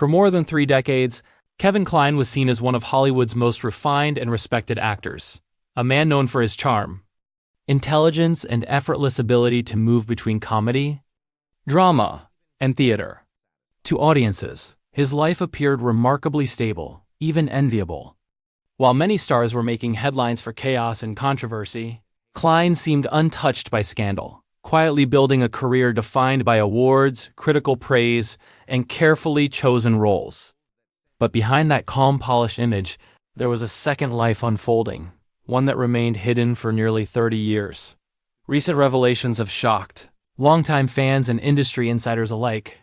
For more than 3 decades, Kevin Kline was seen as one of Hollywood's most refined and respected actors, a man known for his charm, intelligence, and effortless ability to move between comedy, drama, and theater. To audiences, his life appeared remarkably stable, even enviable. While many stars were making headlines for chaos and controversy, Kline seemed untouched by scandal, quietly building a career defined by awards, critical praise, and carefully chosen roles. But behind that calm, polished image, there was a second life unfolding, one that remained hidden for nearly 30 years. Recent revelations have shocked longtime fans and industry insiders alike,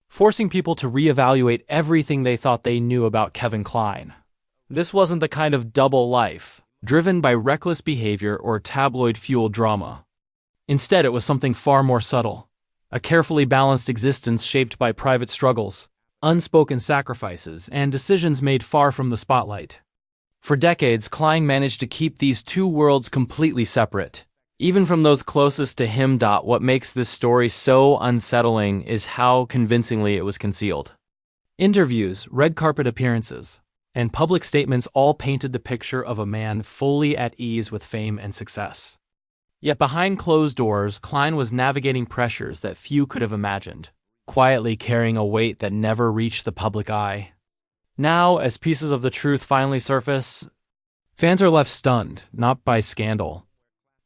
forcing people to reevaluate everything they thought they knew about Kevin Kline. This wasn't the kind of double life, driven by reckless behavior or tabloid-fueled drama. Instead, it was something far more subtle, a carefully balanced existence shaped by private struggles, unspoken sacrifices, and decisions made far from the spotlight. For decades, Kline managed to keep these two worlds completely separate, even from those closest to him. What makes this story so unsettling is how convincingly it was concealed. Interviews, red carpet appearances, and public statements all painted the picture of a man fully at ease with fame and success. Yet behind closed doors, Kline was navigating pressures that few could have imagined, quietly carrying a weight that never reached the public eye. Now, as pieces of the truth finally surface, fans are left stunned, not by scandal,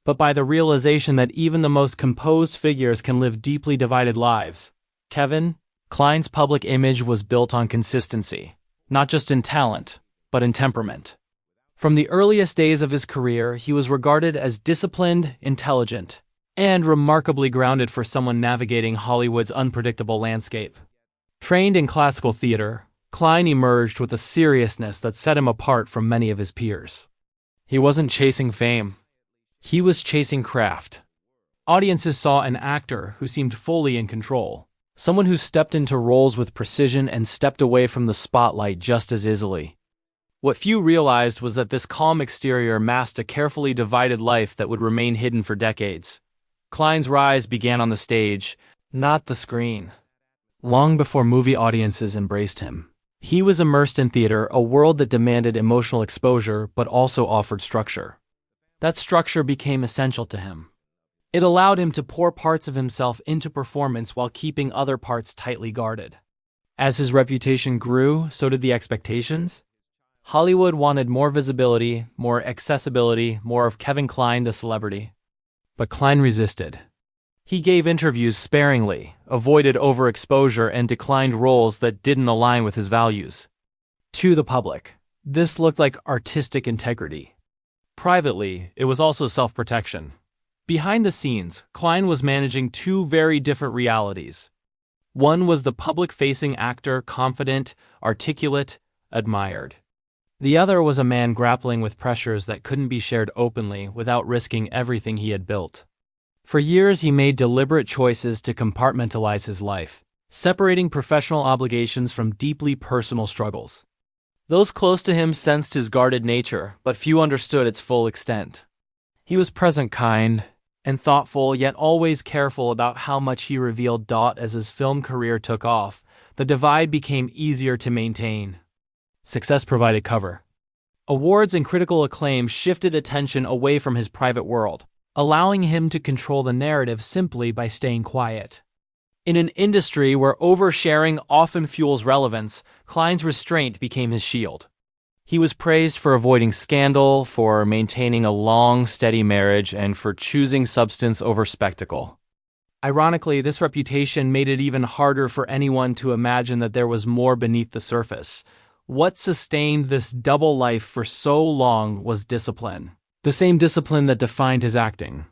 but by the realization that even the most composed figures can live deeply divided lives. Kevin Kline's public image was built on consistency, not just in talent, but in temperament. From the earliest days of his career, he was regarded as disciplined, intelligent, and remarkably grounded for someone navigating Hollywood's unpredictable landscape. Trained in classical theater, Kline emerged with a seriousness that set him apart from many of his peers. He wasn't chasing fame. He was chasing craft. Audiences saw an actor who seemed fully in control, someone who stepped into roles with precision and stepped away from the spotlight just as easily. What few realized was that this calm exterior masked a carefully divided life that would remain hidden for decades. Kline's rise began on the stage, not the screen. Long before movie audiences embraced him, he was immersed in theater, a world that demanded emotional exposure but also offered structure. That structure became essential to him. It allowed him to pour parts of himself into performance while keeping other parts tightly guarded. As his reputation grew, so did the expectations. Hollywood wanted more visibility, more accessibility, more of Kevin Kline the celebrity. But Kline resisted. He gave interviews sparingly, avoided overexposure, and declined roles that didn't align with his values. To the public, this looked like artistic integrity. Privately, it was also self-protection. Behind the scenes, Kline was managing two very different realities. One was the public-facing actor, confident, articulate, admired. The other was a man grappling with pressures that couldn't be shared openly without risking everything he had built. For years, he made deliberate choices to compartmentalize his life, separating professional obligations from deeply personal struggles. Those close to him sensed his guarded nature, but few understood its full extent. He was present, kind, and thoughtful, yet always careful about how much he revealed. As his film career took off, the divide became easier to maintain. Success provided cover. Awards and critical acclaim shifted attention away from his private world, allowing him to control the narrative simply by staying quiet. In an industry where oversharing often fuels relevance, Kline's restraint became his shield. He was praised for avoiding scandal, for maintaining a long, steady marriage, and for choosing substance over spectacle. Ironically, this reputation made it even harder for anyone to imagine that there was more beneath the surface. What sustained this double life for so long was discipline. The same discipline that defined his acting.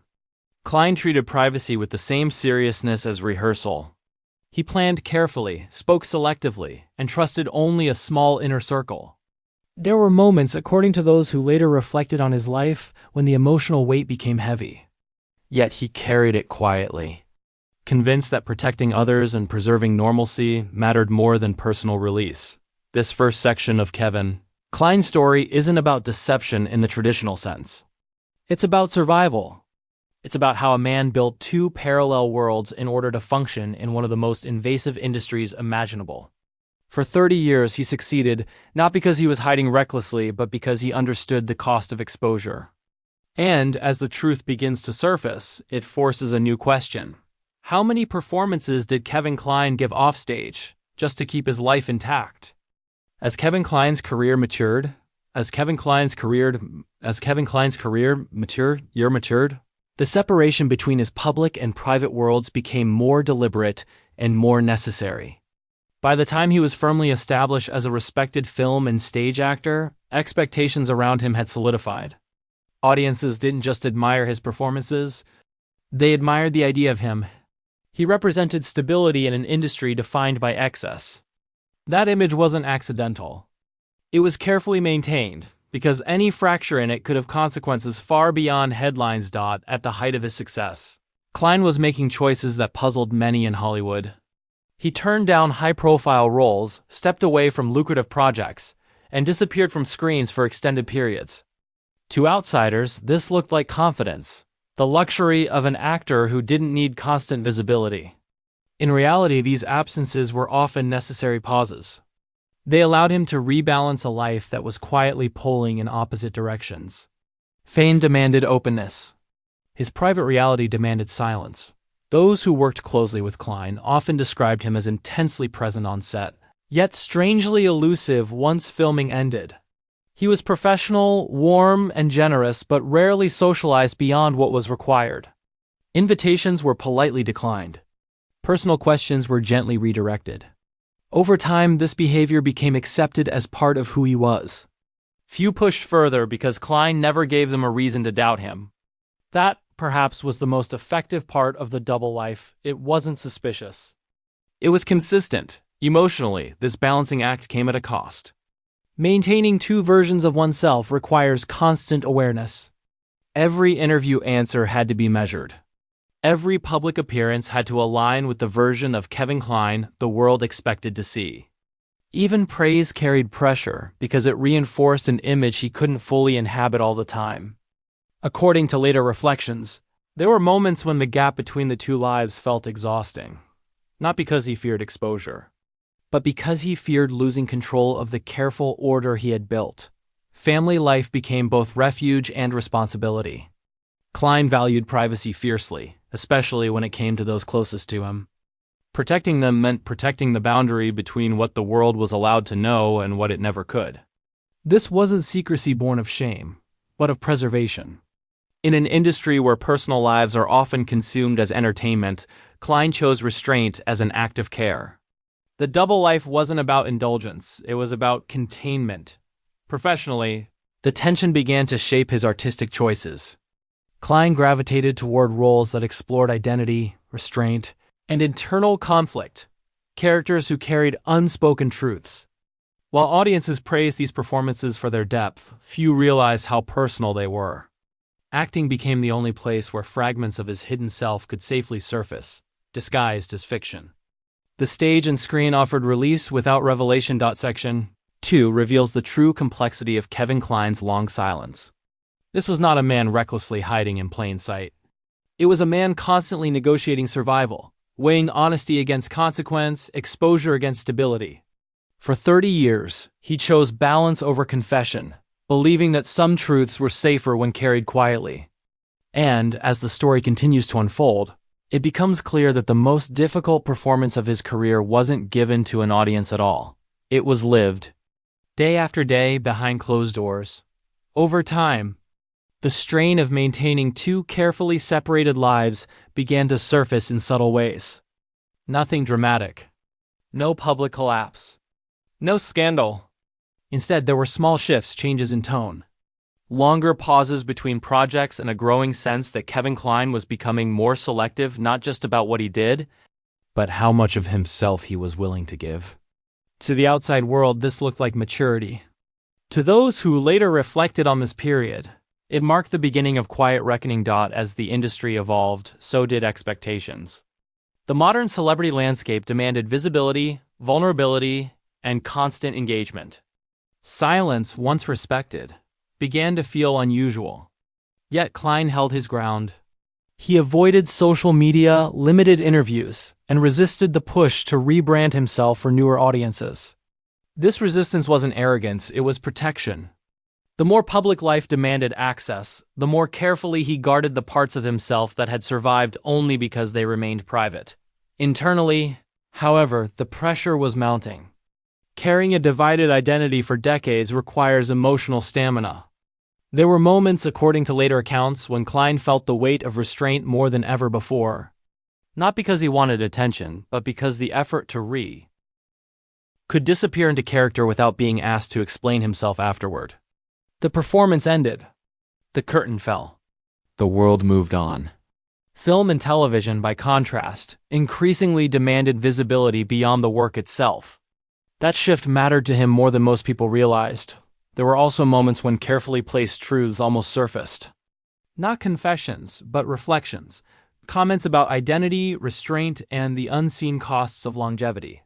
Kline treated privacy with the same seriousness as rehearsal. He planned carefully, spoke selectively, and trusted only a small inner circle. There were moments, according to those who later reflected on his life, when the emotional weight became heavy. Yet he carried it quietly, convinced that protecting others and preserving normalcy mattered more than personal release. This first section of Kevin Kline's story isn't about deception in the traditional sense. It's about survival. It's about how a man built two parallel worlds in order to function in one of the most invasive industries imaginable. For 30 years, he succeeded, not because he was hiding recklessly, but because he understood the cost of exposure. And as the truth begins to surface, it forces a new question. How many performances did Kevin Kline give offstage, just to keep his life intact? As Kevin Kline's career matured, the separation between his public and private worlds became more deliberate and more necessary. By the time he was firmly established as a respected film and stage actor, expectations around him had solidified. Audiences didn't just admire his performances, they admired the idea of him. He represented stability in an industry defined by excess. That image wasn't accidental. It was carefully maintained, because any fracture in it could have consequences far beyond headlines. At the height of his success, Kline was making choices that puzzled many in Hollywood. He turned down high-profile roles, stepped away from lucrative projects, and disappeared from screens for extended periods. To outsiders, this looked like confidence, the luxury of an actor who didn't need constant visibility. In reality, these absences were often necessary pauses. They allowed him to rebalance a life that was quietly pulling in opposite directions. Fame demanded openness. His private reality demanded silence. Those who worked closely with Kline often described him as intensely present on set, yet strangely elusive once filming ended. He was professional, warm, and generous, but rarely socialized beyond what was required. Invitations were politely declined. Personal questions were gently redirected. Over time, this behavior became accepted as part of who he was. Few pushed further because Kline never gave them a reason to doubt him. That, perhaps, was the most effective part of the double life. It wasn't suspicious. It was consistent. Emotionally, this balancing act came at a cost. Maintaining two versions of oneself requires constant awareness. Every interview answer had to be measured. Every public appearance had to align with the version of Kevin Kline the world expected to see. Even praise carried pressure because it reinforced an image he couldn't fully inhabit all the time. According to later reflections, there were moments when the gap between the two lives felt exhausting. Not because he feared exposure, but because he feared losing control of the careful order he had built. Family life became both refuge and responsibility. Kline valued privacy fiercely, especially when it came to those closest to him. Protecting them meant protecting the boundary between what the world was allowed to know and what it never could. This wasn't secrecy born of shame, but of preservation. In an industry where personal lives are often consumed as entertainment, Kline chose restraint as an act of care. The double life wasn't about indulgence, it was about containment. Professionally, the tension began to shape his artistic choices. Kline gravitated toward roles that explored identity, restraint, and internal conflict, characters who carried unspoken truths. While audiences praised these performances for their depth, few realized how personal they were. Acting became the only place where fragments of his hidden self could safely surface, disguised as fiction. The stage and screen offered release without revelation. Section 2 reveals the true complexity of Kevin Kline's long silence. This was not a man recklessly hiding in plain sight. It was a man constantly negotiating survival, weighing honesty against consequence, exposure against stability. For 30 years, he chose balance over confession, believing that some truths were safer when carried quietly. And, as the story continues to unfold, it becomes clear that the most difficult performance of his career wasn't given to an audience at all. It was lived, day after day, behind closed doors. Over time, the strain of maintaining two carefully separated lives began to surface in subtle ways. Nothing dramatic. No public collapse. No scandal. Instead, there were small shifts, changes in tone. Longer pauses between projects and a growing sense that Kevin Kline was becoming more selective not just about what he did, but how much of himself he was willing to give. To the outside world, this looked like maturity. To those who later reflected on this period, it marked the beginning of quiet reckoning. As the industry evolved, so did expectations. The modern celebrity landscape demanded visibility, vulnerability, and constant engagement. Silence, once respected, began to feel unusual. Yet Kline held his ground. He avoided social media, limited interviews, and resisted the push to rebrand himself for newer audiences. This resistance wasn't arrogance, it was protection. The more public life demanded access, the more carefully he guarded the parts of himself that had survived only because they remained private. Internally, however, the pressure was mounting. Carrying a divided identity for decades requires emotional stamina. There were moments, according to later accounts, when Kline felt the weight of restraint more than ever before. Not because he wanted attention, but because the effort to could disappear into character without being asked to explain himself afterward. The performance ended. The curtain fell. The world moved on. Film and television, by contrast, increasingly demanded visibility beyond the work itself. That shift mattered to him more than most people realized. There were also moments when carefully placed truths almost surfaced. Not confessions, but reflections. Comments about identity, restraint, and the unseen costs of longevity.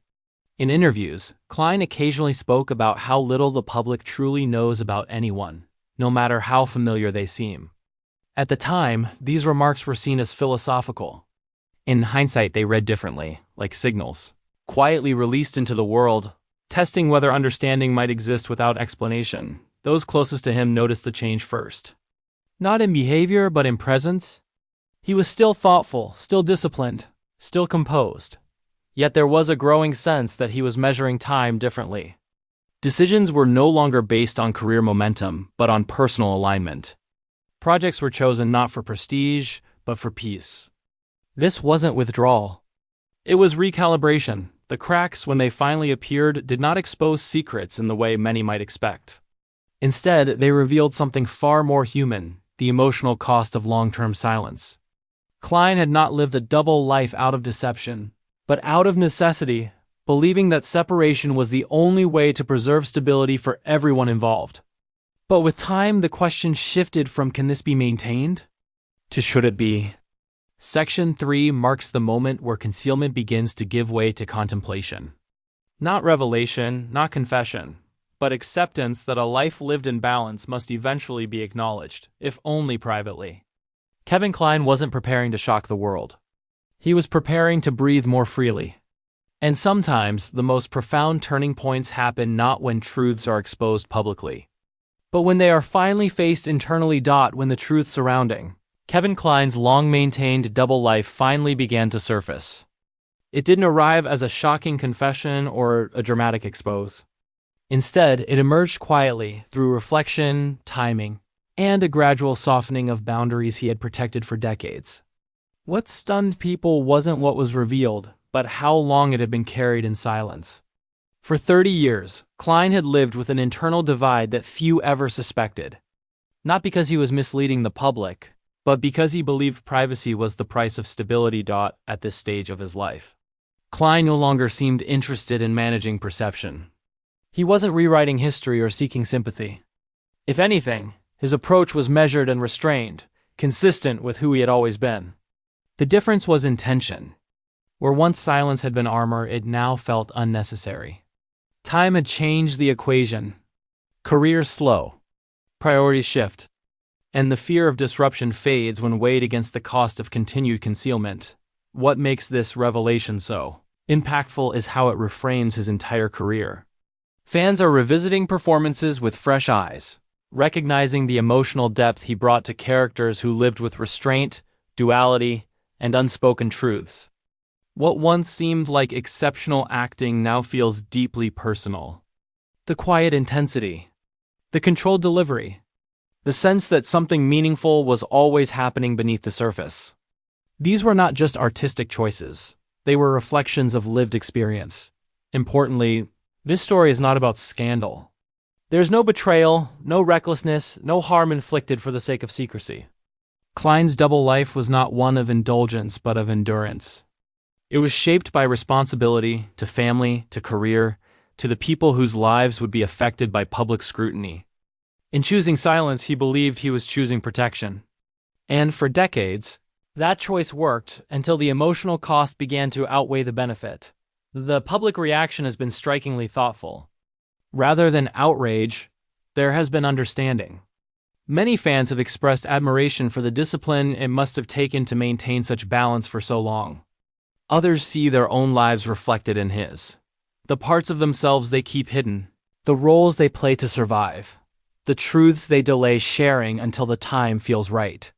In interviews, Kline occasionally spoke about how little the public truly knows about anyone, no matter how familiar they seem. At the time, these remarks were seen as philosophical. In hindsight, they read differently, like signals, quietly released into the world, testing whether understanding might exist without explanation. Those closest to him noticed the change first. Not in behavior, but in presence. He was still thoughtful, still disciplined, still composed. Yet there was a growing sense that he was measuring time differently. Decisions were no longer based on career momentum, but on personal alignment. Projects were chosen not for prestige, but for peace. This wasn't withdrawal. It was recalibration. The cracks, when they finally appeared, did not expose secrets in the way many might expect. Instead, they revealed something far more human, the emotional cost of long-term silence. Kline had not lived a double life out of deception, but out of necessity, believing that separation was the only way to preserve stability for everyone involved. But with time, the question shifted from "can this be maintained?" to "should it be?" Section 3 marks the moment where concealment begins to give way to contemplation. Not revelation, not confession, but acceptance that a life lived in balance must eventually be acknowledged, if only privately. Kevin Kline wasn't preparing to shock the world. He was preparing to breathe more freely. And sometimes, the most profound turning points happen not when truths are exposed publicly, but when they are finally faced internally. When the truth surrounding Kevin Kline's long-maintained double life finally began to surface. It didn't arrive as a shocking confession or a dramatic expose. Instead, it emerged quietly through reflection, timing, and a gradual softening of boundaries he had protected for decades. What stunned people wasn't what was revealed, but how long it had been carried in silence. For 30 years, Kline had lived with an internal divide that few ever suspected. Not because he was misleading the public, but because he believed privacy was the price of stability. At this stage of his life, Kline no longer seemed interested in managing perception. He wasn't rewriting history or seeking sympathy. If anything, his approach was measured and restrained, consistent with who he had always been. The difference was intention. Where once silence had been armor, it now felt unnecessary. Time had changed the equation. Careers slow. Priorities shift. And the fear of disruption fades when weighed against the cost of continued concealment. What makes this revelation so impactful is how it reframes his entire career. Fans are revisiting performances with fresh eyes, recognizing the emotional depth he brought to characters who lived with restraint, duality, and unspoken truths. What once seemed like exceptional acting now feels deeply personal. The quiet intensity, the controlled delivery, the sense that something meaningful was always happening beneath the surface. These were not just artistic choices. They were reflections of lived experience. Importantly, this story is not about scandal. There's no betrayal, no recklessness, no harm inflicted for the sake of secrecy. Kline's double life was not one of indulgence but of endurance. It was shaped by responsibility to family, to career, to the people whose lives would be affected by public scrutiny. In choosing silence, he believed he was choosing protection. And for decades, that choice worked until the emotional cost began to outweigh the benefit. The public reaction has been strikingly thoughtful. Rather than outrage, there has been understanding. Many fans have expressed admiration for the discipline it must have taken to maintain such balance for so long. Others see their own lives reflected in his. the parts of themselves they keep hidden, the roles they play to survive, the truths they delay sharing until the time feels right.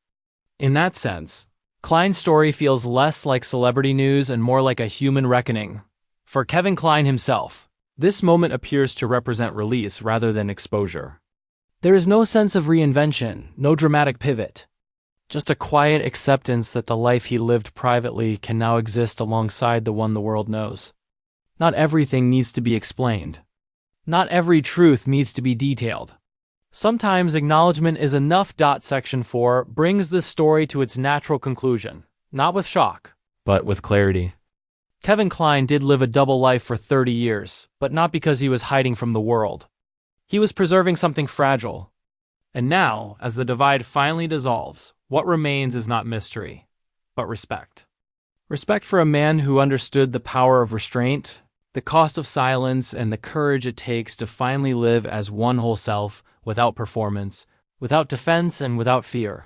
In that sense, Kline's story feels less like celebrity news and more like a human reckoning. For Kevin Kline himself, this moment appears to represent release rather than exposure. There is no sense of reinvention, no dramatic pivot. Just a quiet acceptance that the life he lived privately can now exist alongside the one the world knows. Not everything needs to be explained. Not every truth needs to be detailed. Sometimes acknowledgement is enough. Section 4 brings this story to its natural conclusion, not with shock, but with clarity. Kevin Kline did live a double life for 30 years, but not because he was hiding from the world. He was preserving something fragile. And now, as the divide finally dissolves, what remains is not mystery, but respect. Respect for a man who understood the power of restraint, the cost of silence, and the courage it takes to finally live as one whole self, without performance, without defense, and without fear.